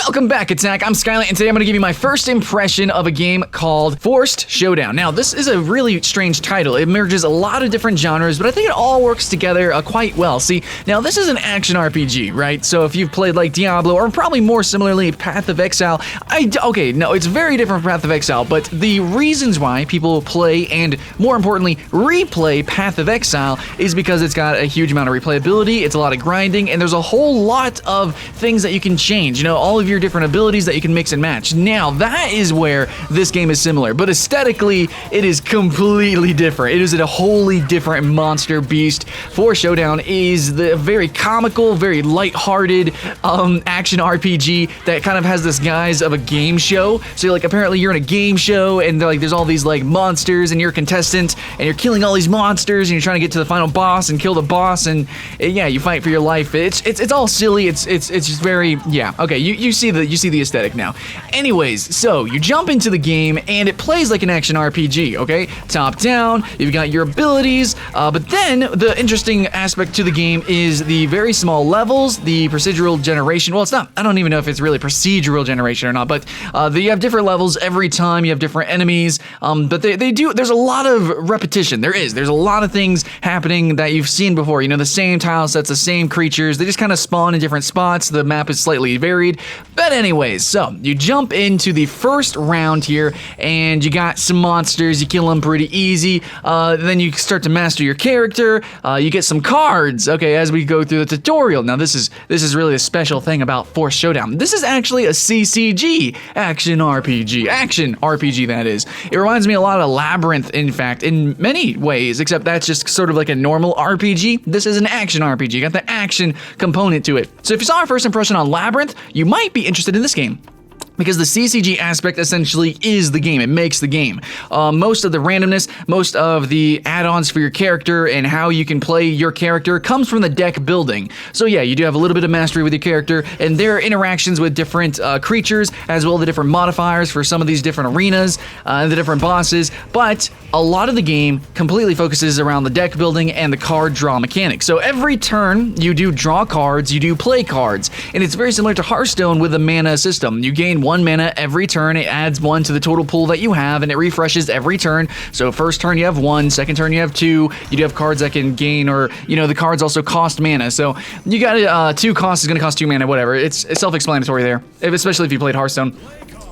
Welcome back, Attack. I'm Skylight, and today I'm going to give you my first impression of a game called Forced Showdown. Now, this is a really strange title. It merges a lot of different genres, but I think it all works together quite well. See, now this is an action RPG, right? So if you've played like Diablo, or probably more similarly Path of Exile, okay, no, it's very different from Path of Exile, but the reasons why people play and, more importantly, replay Path of Exile is because it's got a huge amount of replayability, it's a lot of grinding, and there's a whole lot of things that you can change. You know, all of your different abilities that you can mix and match. Now, that is where this game is similar, but aesthetically, it is completely different. It is a wholly different monster beast. Forced Showdown is the very comical, very lighthearted action RPG that kind of has this guise of a game show. So, like, apparently you're in a game show, and there's all these, like, monsters, and you're a contestant, and you're killing all these monsters, and you're trying to get to the final boss and kill the boss, and yeah, you fight for your life. It's all silly. It's just very, yeah. Okay, you see the aesthetic now. Anyways, so you jump into the game and it plays like an action RPG, okay? Top down, you've got your abilities, but then the interesting aspect to the game is the very small levels, the procedural generation. Well, it's not, I don't even know if it's really procedural generation or not, but you have different levels every time, you have different enemies, but there's a lot of repetition. There's a lot of things happening that you've seen before, you know, the same tile sets, the same creatures, they just kind of spawn in different spots, the map is slightly varied. But anyways, so you jump into the first round here, and you got some monsters, you kill them pretty easy, then you start to master your character, you get some cards, okay, as we go through the tutorial. Now this is really a special thing about Forced Showdown. This is actually a CCG action RPG that is. It reminds me a lot of Labyrinth, in fact, in many ways, except that's just sort of like a normal RPG. This is an action RPG, you got the action component to it. So if you saw our first impression on Labyrinth, you might be interested in this game, because the CCG aspect essentially is the game. It makes the game. Most of the randomness, most of the add-ons for your character and how you can play your character comes from the deck building. So yeah, you do have a little bit of mastery with your character, and their interactions with different creatures, as well as the different modifiers for some of these different arenas, and the different bosses, but a lot of the game completely focuses around the deck building and the card draw mechanic. So every turn, you do draw cards, you do play cards, and it's very similar to Hearthstone with the mana system. You gain 1 mana every turn, it adds 1 to the total pool that you have, and it refreshes every turn. So first turn you have 1, second turn you have 2, you do have cards that can gain, or, you know, the cards also cost mana. So you got 2 costs is going to cost 2 mana, whatever. It's self-explanatory there, especially if you played Hearthstone.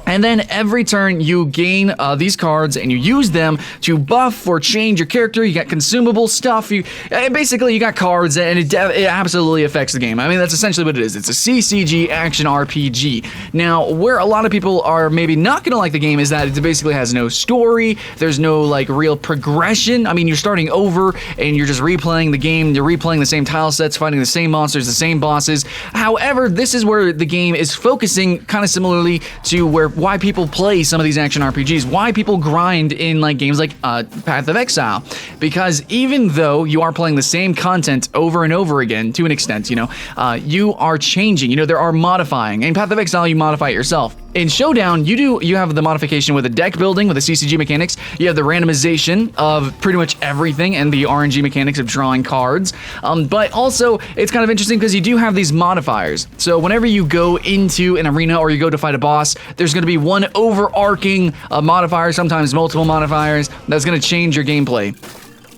And then every turn you gain these cards and you use them to buff or change your character. You got consumable stuff. Basically you got cards, and it absolutely affects the game. I mean, that's essentially what it is. It's a CCG action RPG. Now, where a lot of people are maybe not going to like the game is that it basically has no story. There's no like real progression. I mean, you're starting over and you're just replaying the game. You're replaying the same tile sets, fighting the same monsters, the same bosses. However, this is where the game is focusing kind of similarly to why people play some of these action RPGs, why people grind in like games like Path of Exile, because even though you are playing the same content over and over again to an extent, you know, you are changing, you know, there are modifying. In Path of Exile, you modify it yourself. In Showdown, you have the modification with the deck building, with the CCG mechanics, you have the randomization of pretty much everything and the RNG mechanics of drawing cards, but also it's kind of interesting because you do have these modifiers. So whenever you go into an arena or you go to fight a boss, there's going to be one overarching modifier, sometimes multiple modifiers, that's going to change your gameplay.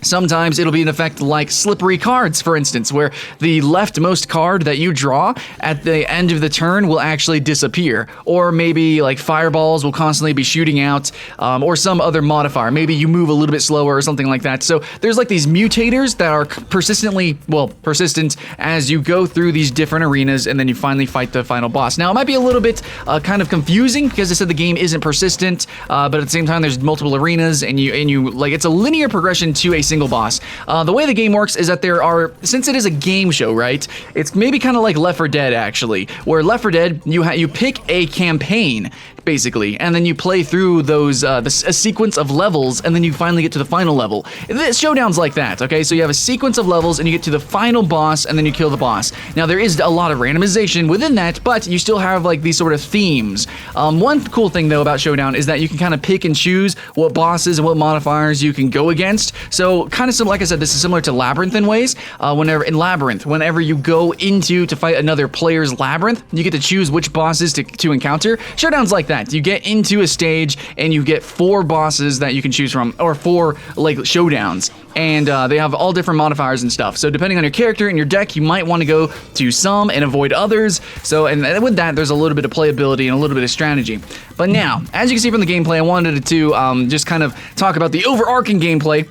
Sometimes it'll be an effect like slippery cards, for instance, where the leftmost card that you draw at the end of the turn will actually disappear. Or maybe like fireballs will constantly be shooting out, or some other modifier. Maybe you move a little bit slower or something like that. So there's like these mutators that are persistent as you go through these different arenas, and then you finally fight the final boss. Now, it might be a little bit kind of confusing because I said the game isn't persistent, but at the same time there's multiple arenas, and you like, it's a linear progression to a single boss. The way the game works is that there are, since it is a game show, right? It's maybe kind of like Left 4 Dead, actually, where Left 4 Dead, you pick a campaign. basically, and then you play through those a sequence of levels, and then you finally get to the final level. This Showdown's like that, okay? So you have a sequence of levels, and you get to the final boss, and then you kill the boss. Now, there is a lot of randomization within that, but you still have like these sort of themes. One cool thing though about Showdown is that you can kind of pick and choose what bosses and what modifiers you can go against. So kind of similar, like I said, this is similar to Labyrinth in ways. Whenever you go into to fight another player's Labyrinth, you get to choose which bosses to encounter. Showdown's like that. You get into a stage and you get 4 bosses that you can choose from, or 4 like showdowns, and they have all different modifiers and stuff. So depending on your character and your deck, you might want to go to some and avoid others. So, and with that, there's a little bit of playability and a little bit of strategy. But now, as you can see from the gameplay, I wanted to just kind of talk about the overarching gameplay.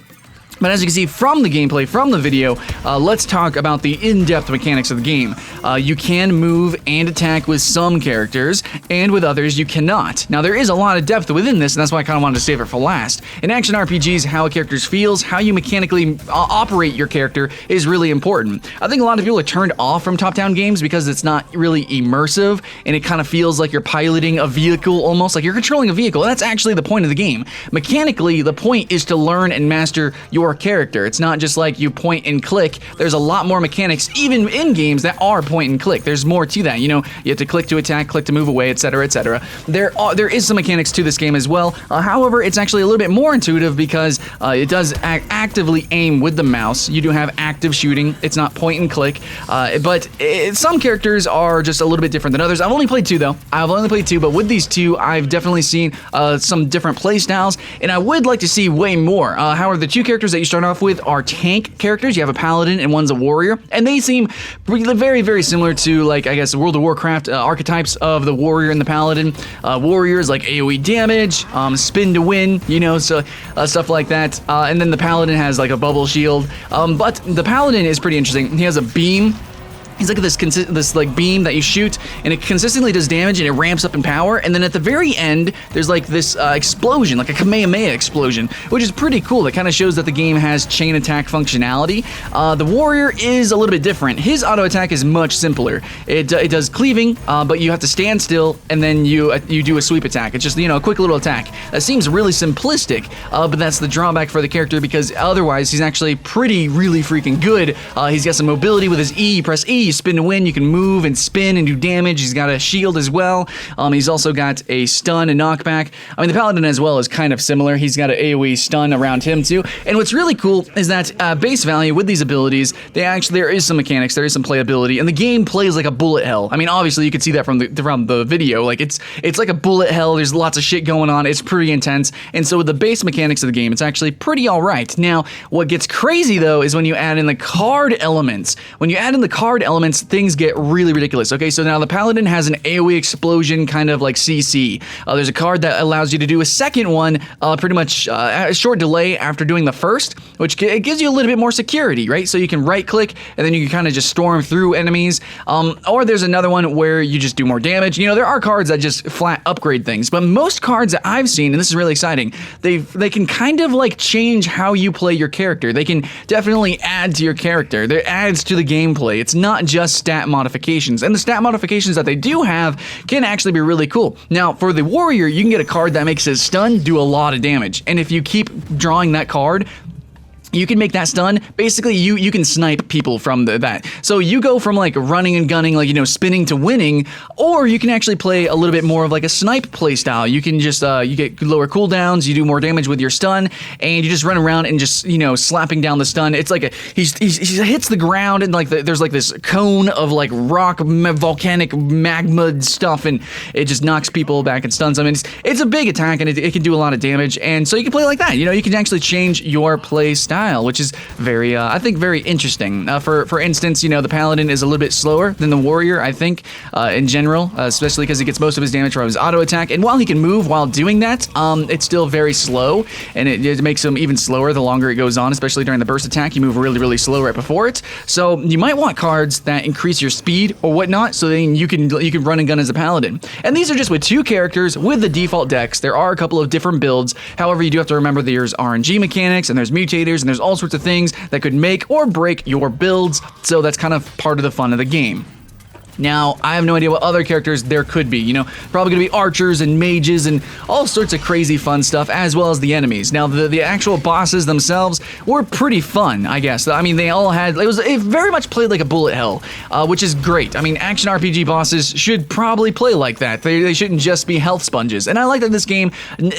But as you can see from the gameplay, from the video, let's talk about the in-depth mechanics of the game. You can move and attack with some characters, and with others you cannot. Now there is a lot of depth within this, and that's why I kind of wanted to save it for last. In action RPGs, how a character feels, how you mechanically operate your character is really important. I think a lot of people are turned off from top-down games because it's not really immersive, and it kind of feels like you're piloting a vehicle, almost like you're controlling a vehicle. And that's actually the point of the game. Mechanically, the point is to learn and master your character. It's not just like you point and click. There's a lot more mechanics, even in games that are point and click. There's more to that. You know, you have to click to attack, click to move away, etc., etc. There is some mechanics to this game as well. However, it's actually a little bit more intuitive because it does actively aim with the mouse. You do have active shooting. It's not point and click. But some characters are just a little bit different than others. I've only played 2 though. I've only played 2, but with these 2, I've definitely seen some different play styles, and I would like to see way more. However, the 2 characters that you start off with are tank characters. You have a paladin and one's a warrior, and they seem very, very similar to, like, I guess, World of Warcraft archetypes of the warrior and the paladin. Warriors like AoE damage, spin to win, you know, so stuff like that. And then the paladin has like a bubble shield. But the paladin is pretty interesting. He has a beam. He's like this like beam that you shoot, and it consistently does damage, and it ramps up in power. And then at the very end, there's like this explosion, like a Kamehameha explosion, which is pretty cool. That kind of shows that the game has chain attack functionality. The warrior is a little bit different. His auto attack is much simpler. It does cleaving, but you have to stand still, and then you do a sweep attack. It's just, you know, a quick little attack. That seems really simplistic, but that's the drawback for the character, because otherwise he's actually really freaking good. He's got some mobility with his E. You press E, you spin to win, you can move and spin and do damage. He's got a shield as well. He's also got a stun and knockback. I mean, the paladin as well is kind of similar. He's got an AoE stun around him too. And what's really cool is that base value with these abilities, there is some mechanics, there is some playability, and the game plays like a bullet hell. I mean, obviously you could see that from the video. Like it's like a bullet hell. There's lots of shit going on. It's pretty intense. And so with the base mechanics of the game, it's actually pretty all right. Now, what gets crazy though is when you add in the card elements. When you add in the card elements, things get really ridiculous. Okay, so now the paladin has an AoE explosion kind of like CC. There's a card that allows you to do a second one, pretty much a short delay after doing the first, which it gives you a little bit more security, right? So you can right click and then you can kind of just storm through enemies. Or there's another one where you just do more damage. You know, there are cards that just flat upgrade things, but most cards that I've seen, and this is really exciting, they can kind of like change how you play your character. They can definitely add to your character. It adds to the gameplay. It's not just stat modifications, and the stat modifications that they do have can actually be really cool. Now, for the warrior, you can get a card that makes his stun do a lot of damage, and if you keep drawing that card, you can make that stun. Basically, you can snipe people from that. So you go from like running and gunning, like, you know, spinning to winning, or you can actually play a little bit more of like a snipe play style. You can just you get lower cooldowns, you do more damage with your stun, and you just run around and just, you know, slapping down the stun. It's like he hits the ground, and like there's like this cone of like rock volcanic magma stuff, and it just knocks people back and stuns them. I mean, it's a big attack, and it can do a lot of damage, and so you can play like that. You know, you can actually change your play style, which is very, I think, very interesting. For instance, you know, the paladin is a little bit slower than the warrior, I think, in general, especially because he gets most of his damage from his auto attack. And while he can move while doing that, it's still very slow, and it makes him even slower the longer it goes on, especially during the burst attack. You move really slow right before it. So you might want cards that increase your speed or whatnot, so then you can run and gun as a paladin. And these are just with 2 characters with the default decks. There are a couple of different builds. However, you do have to remember there's RNG mechanics, and there's mutators, and there's all sorts of things that could make or break your builds, so that's kind of part of the fun of the game. Now, I have no idea what other characters there could be, probably gonna be archers and mages and all sorts of crazy fun stuff, as well as the enemies. Now, the actual bosses themselves were pretty fun, I guess. I mean, it very much played like a bullet hell, which is great. I mean, action RPG bosses should probably play like that. They shouldn't just be health sponges. And I like that this game,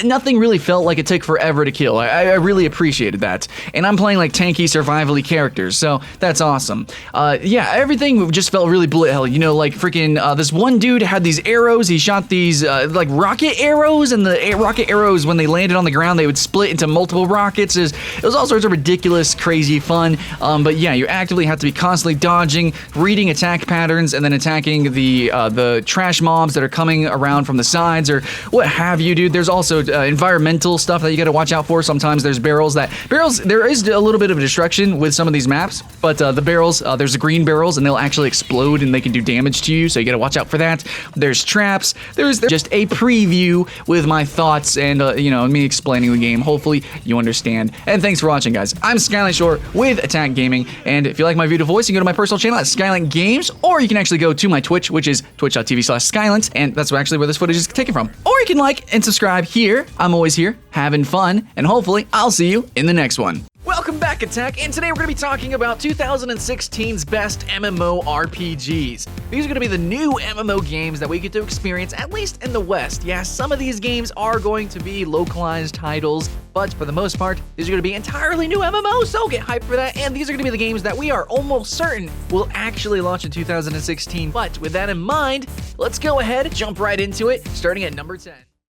nothing really felt like it took forever to kill. I really appreciated that. And I'm playing like tanky, survivally characters, so that's awesome. Yeah, everything just felt really bullet hell, like freaking this one dude had these arrows. He shot these like rocket arrows, and the rocket arrows, when they landed on the ground, they would split into multiple rockets. It was all sorts of ridiculous, crazy fun. But yeah, you actively have to be constantly dodging, reading attack patterns, and then attacking the trash mobs that are coming around from the sides or what have you, dude. There's also environmental stuff that you got to watch out for. Sometimes there's barrels. There is a little bit of destruction with some of these maps, but the barrels, there's green barrels, and they'll actually explode and they can do damage to you, so you gotta watch out for that. There's traps. There's just a preview with my thoughts and me explaining the game. Hopefully you understand. And thanks for watching, guys. I'm Skylight Shore with Attack Gaming, and if you like my beautiful voice, you can go to my personal channel at Skylight Games, or you can actually go to my Twitch, which is twitch.tv/Skylight, and that's actually where this footage is taken from. Or you can like and subscribe here. I'm always here, having fun, and hopefully I'll see you in the next one. Welcome back, Attack, and today we're going to be talking about 2016's best MMORPGs. These are going to be the new MMO games that we get to experience, at least in the West. Yeah, some of these games are going to be localized titles, but for the most part, these are going to be entirely new MMOs, so get hyped for that. And these are going to be the games that we are almost certain will actually launch in 2016. But with that in mind, let's go ahead, jump right into it, starting at number 10.